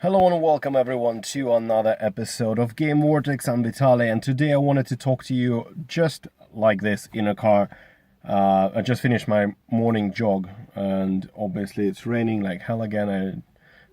Hello and welcome everyone to another episode of Game Vortex. I'm Vitaly, and today I wanted to talk to you just like this in a car. I just finished my morning jog and obviously it's raining like hell again.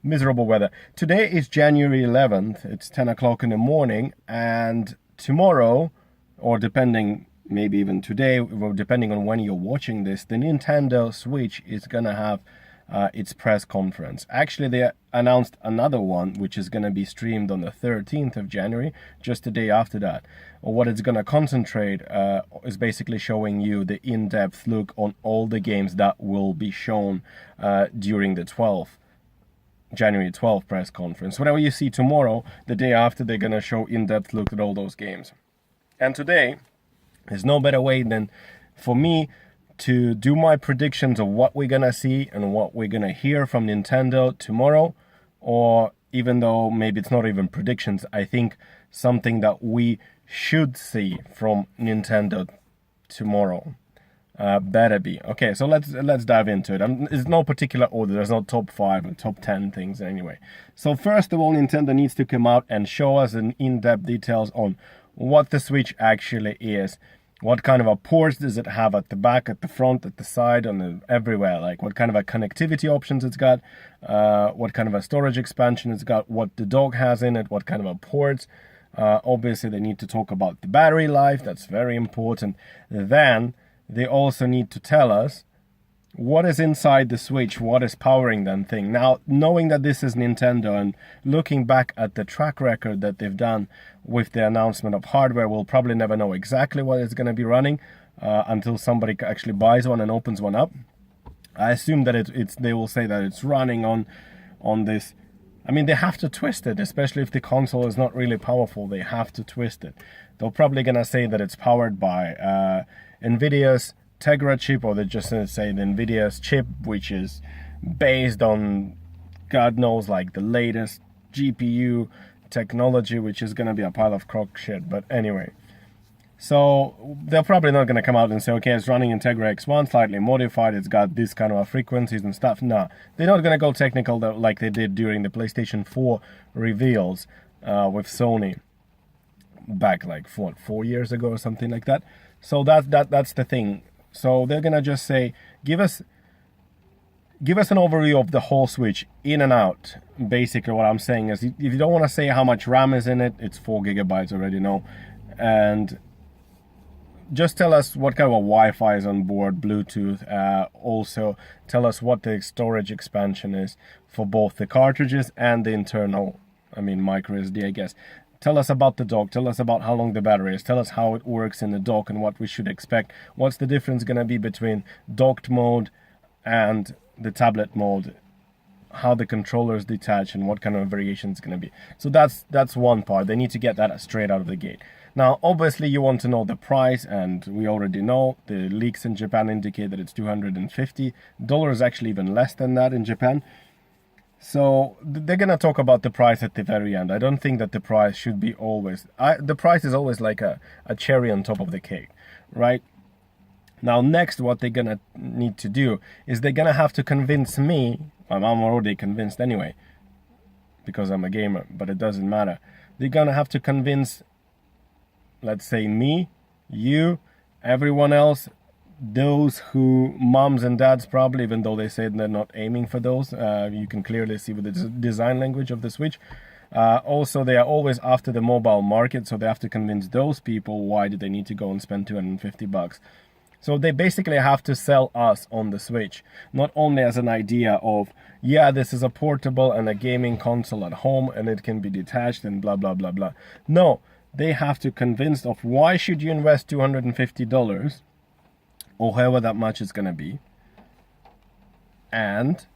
Miserable weather. Today is January 11th. It's 10 o'clock in the morning, and tomorrow, or depending, maybe even today, or depending on when you're watching this, the Nintendo Switch is gonna have its press conference. Actually, they announced another one, which is going to be streamed on the 13th of January, just the day after that. What it's going to concentrate is basically showing you the in-depth look on all the games that will be shown during the January 12th press conference. Whatever you see tomorrow, the day after, they're going to show in-depth look at all those games. And today, there's no better way than for me to do my predictions of what we're gonna see and what we're gonna hear from Nintendo tomorrow, or even though maybe it's not even predictions, I think something that we should see from Nintendo tomorrow better be. Okay, so let's dive into it. There's no particular order. There's no top 5 and top 10 things anyway. So first of all, Nintendo needs to come out and show us an in-depth details on what the Switch actually is. What kind of a ports does it have at the back, at the front, at the side, everywhere? Like what kind of a connectivity options it's got, what kind of a storage expansion it's got, what the dock has in it, what kind of a ports. Obviously, they need to talk about the battery life. That's very important. Then they also need to tell us what is inside the Switch, what is powering that thing. Now, knowing that this is Nintendo and looking back at the track record that they've done with the announcement of hardware, we'll probably never know exactly what it's going to be running until somebody actually buys one and opens one up. I assume that they will say that it's running on this. I mean, they have to twist it, especially if the console is not really powerful. They have to twist it. They're probably going to say that it's powered by NVIDIA's Tegra chip, or they're just going to say the NVIDIA's chip, which is based on God knows like the latest GPU technology, which is going to be a pile of crock shit. But anyway, so they're probably not going to come out and say, okay, it's running in Tegra X1, slightly modified, it's got this kind of frequencies and stuff. No, they're not going to go technical like they did during the PlayStation 4 reveals with Sony back like 4 years ago or something like that. So that's the thing. So they're gonna just say, give us an overview of the whole Switch, in and out. Basically, what I'm saying is, if you don't want to say how much RAM is in it, it's 4 gigabytes already, know. And just tell us what kind of a Wi-Fi is on board, Bluetooth. Also, tell us what the storage expansion is for both the cartridges and the internal, micro SD, I guess. Tell us about the dock, tell us about how long the battery is, tell us how it works in the dock and what we should expect. What's the difference going to be between docked mode and the tablet mode, how the controllers detach and what kind of variation it's going to be. So that's one part. They need to get that straight out of the gate. Now, obviously, you want to know the price, and we already know the leaks in Japan indicate that it's $250, actually even less than that in Japan. So they're going to talk about the price at the very end. I don't think that the price should be always... the price is always like a cherry on top of the cake, right? Now, next, what they're going to need to do is they're going to have to convince me... I'm already convinced anyway, because I'm a gamer, but it doesn't matter. They're going to have to convince, let's say, me, you, everyone else, those who, moms and dads probably, even though they said they're not aiming for those. You can clearly see with the design language of the Switch. Also, they are always after the mobile market, so they have to convince those people why do they need to go and spend $250. So they basically have to sell us on the Switch, not only as an idea of, yeah, this is a portable and a gaming console at home and it can be detached and blah, blah, blah, blah. No, they have to convince of why should you invest $250 or however that much is going to be, and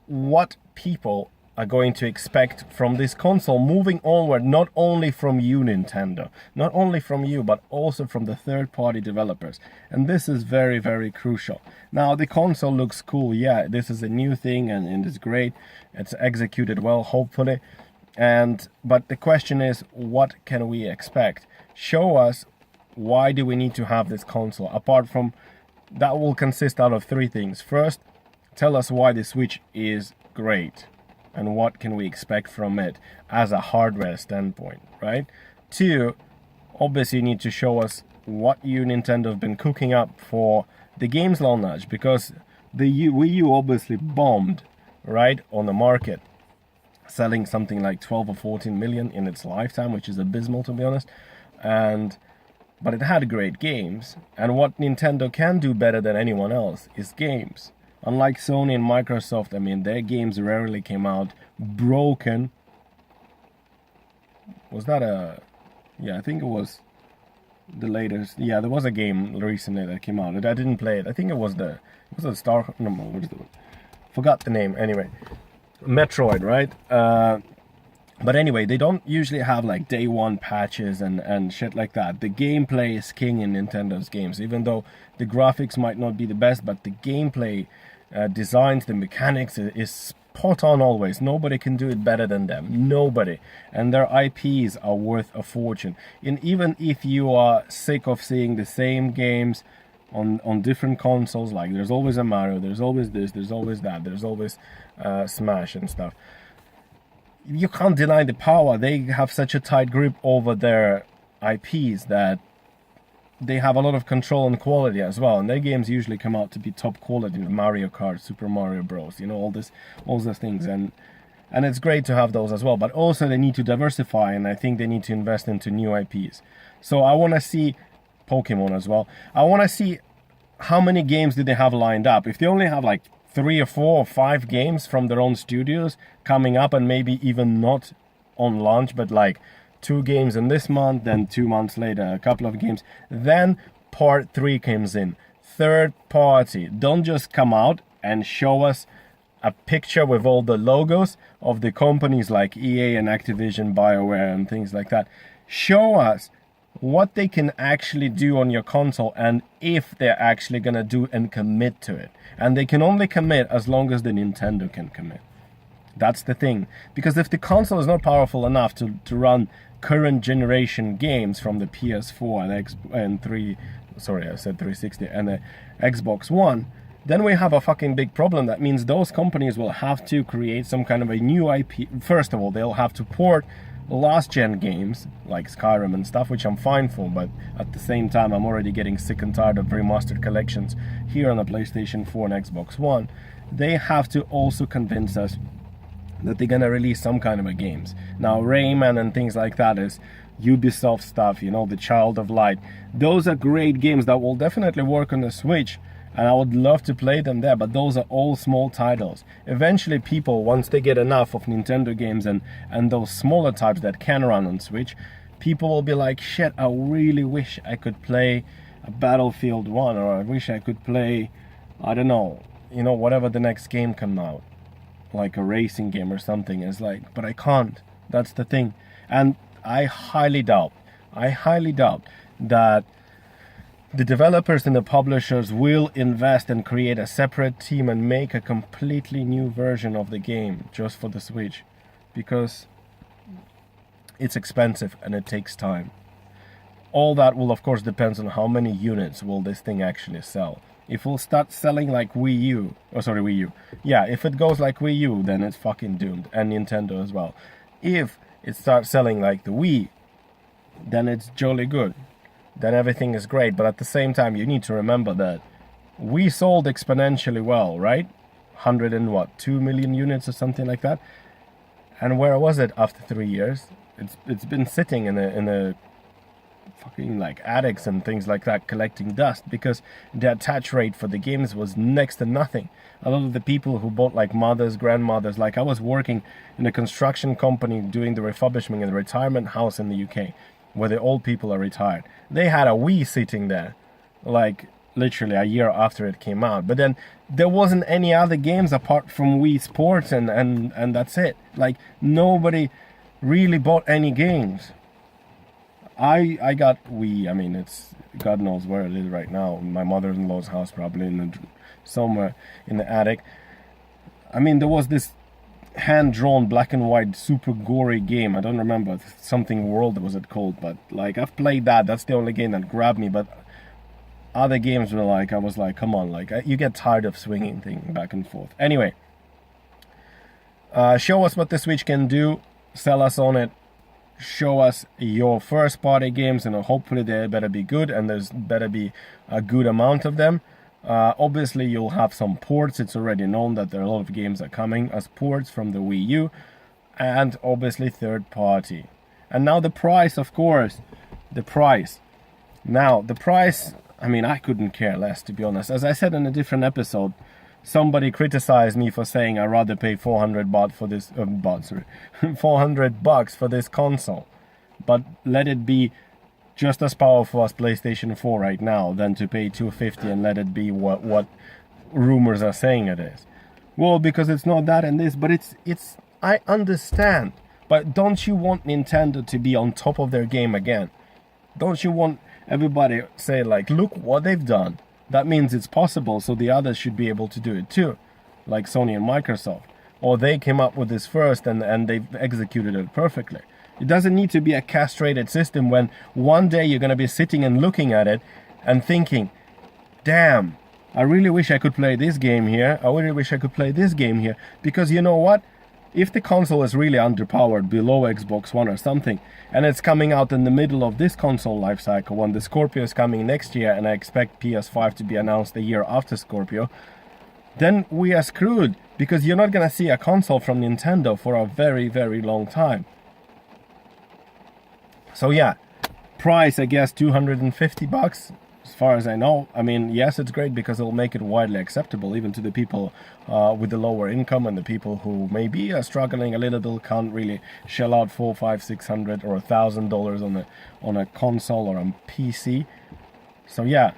what people are going to expect from this console moving onward, not only from you, Nintendo, not only from you, but also from the third-party developers. And this is very, very crucial. Now, the console looks cool. Yeah, this is a new thing and it's great. It's executed well, hopefully. But the question is, what can we expect? Show us, why do we need to have this console? Apart from, that will consist out of 3 things. First, tell us why the Switch is great. and what can we expect from it as a hardware standpoint, right? Two, obviously you need to show us what you Nintendo have been cooking up for the games launch, because the Wii U obviously bombed, right, on the market, selling something like 12 or 14 million in its lifetime, which is abysmal, to be honest. But it had great games, and what Nintendo can do better than anyone else is games. Unlike Sony and Microsoft, I mean, their games rarely came out broken. Was that a... Yeah, I think it was the latest. Yeah, there was a game recently that came out. I didn't play it. I think it was the... Was it Star... No, what is it? Forgot the name. Anyway, Metroid, right? But anyway, they don't usually have like day one patches and shit like that. The gameplay is king in Nintendo's games, even though the graphics might not be the best, but the gameplay designs, the mechanics is spot on always. Nobody can do it better than them. Nobody. And their IPs are worth a fortune. And even if you are sick of seeing the same games on different consoles, like there's always a Mario, there's always this, there's always that, there's always Smash and stuff. You can't deny the power. They have such a tight grip over their IPs that they have a lot of control and quality as well. And their games usually come out to be top quality. Mario Kart, Super Mario Bros. All those things. And it's great to have those as well. But also they need to diversify, and I think they need to invest into new IPs. So I want to see Pokemon as well. I want to see how many games do they have lined up. If they only have like 3 or 4 or 5 games from their own studios coming up, and maybe even not on launch, but like 2 games in this month, then 2 months later a couple of games, then part 3 comes in. Third party. Don't just come out and show us a picture with all the logos of the companies like EA and Activision, BioWare and things like that. Show us what they can actually do on your console, and if they're actually gonna do and commit to it. And they can only commit as long as the Nintendo can commit. That's the thing. Because if the console is not powerful enough to run current generation games from the PS4 and 360 and the Xbox One, then we have a fucking big problem. That means those companies will have to create some kind of a new IP. First of all, they'll have to port last gen games like Skyrim and stuff, which I'm fine for, but at the same time I'm already getting sick and tired of remastered collections here on the PlayStation 4 and Xbox One. They have to also convince us that they're gonna release some kind of a games. Now Rayman and things like that is Ubisoft stuff, the Child of Light. Those are great games that will definitely work on the Switch, and I would love to play them there, but those are all small titles. Eventually people, once they get enough of Nintendo games and those smaller types that can run on Switch, people will be like, shit, I really wish I could play a Battlefield 1, or I wish I could play, I don't know, whatever the next game comes out, like a racing game or something. It's like, but I can't. That's the thing. And I highly doubt that the developers and the publishers will invest and create a separate team and make a completely new version of the game just for the Switch, because it's expensive and it takes time. All that will of course depend on how many units will this thing actually sell. If we'll start selling like Wii U, yeah, if it goes like Wii U, then it's fucking doomed, and Nintendo as well. If it starts selling like the Wii, then it's jolly good. Then everything is great. But at the same time, you need to remember that we sold exponentially well, right? 2 million units or something like that. And where was it after 3 years? It's been sitting in a fucking like attics and things like that, collecting dust, because the attach rate for the games was next to nothing. A lot of the people who bought, like mothers, grandmothers, like I was working in a construction company doing the refurbishment in a retirement house in the UK, where the old people are retired. They had a Wii sitting there, like literally a year after it came out. But then there wasn't any other games apart from Wii Sports, and that's it. Like nobody really bought any games. I got Wii. I mean, it's God knows where it is right now. My mother-in-law's house, probably somewhere in the attic. I mean, there was this hand-drawn black and white super gory game. I don't remember, something World was it called, but like I've played that. That's the only game that grabbed me. But other games were like, I was like, come on, like you get tired of swinging things back and forth. Anyway, Show us what the Switch can do, sell us on it, show us your first party games, and hopefully they better be good and there's better be a good amount of them. Obviously you'll have some ports. It's already known that there are a lot of games that are coming as ports from the Wii U, and obviously third party. And now the price, of course, the price. Now the price, I mean, I couldn't care less, to be honest. As I said in a different episode, somebody criticized me for saying I'd rather pay 400 baht for this 400 bucks for this console, but let it be just as powerful as PlayStation 4 right now than to pay 250 and let it be what rumors are saying it is. Well, because it's not that and this, but it's I understand, but don't you want Nintendo to be on top of their game again? Don't you want everybody say like, look what they've done? That means it's possible, so the others should be able to do it too, like Sony and Microsoft. Or they came up with this first and they've executed it perfectly. It doesn't need to be a castrated system when one day you're going to be sitting and looking at it and thinking, damn, I really wish I could play this game here. I really wish I could play this game here. Because you know what? If the console is really underpowered, below Xbox One or something, and it's coming out in the middle of this console lifecycle, when the Scorpio is coming next year, and I expect PS5 to be announced a year after Scorpio, then we are screwed, because you're not going to see a console from Nintendo for a very, very long time. So yeah, price, I guess, 250 bucks. As far as I know. I mean, yes, it's great because it'll make it widely acceptable even to the people with the lower income and the people who maybe are struggling a little bit, can't really shell out $400, $500, $600 or $1,000 on a console or a PC. So yeah,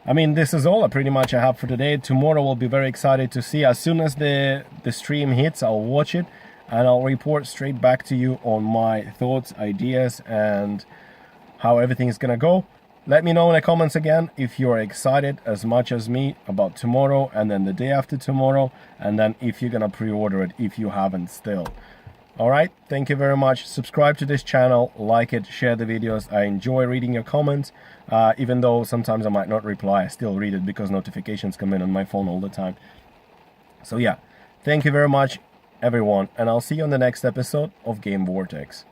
I mean, this is all pretty much I have for today. Tomorrow we'll be very excited to see. As soon as the stream hits, I'll watch it and I'll report straight back to you on my thoughts, ideas, and how everything is gonna go. Let me know in the comments again if you're excited as much as me about tomorrow and then the day after tomorrow, and then if you're gonna pre-order it if you haven't still. Alright, thank you very much. Subscribe to this channel, like it, share the videos. I enjoy reading your comments, even though sometimes I might not reply. I still read it because notifications come in on my phone all the time. So yeah, thank you very much everyone, and I'll see you on the next episode of Game Vortex.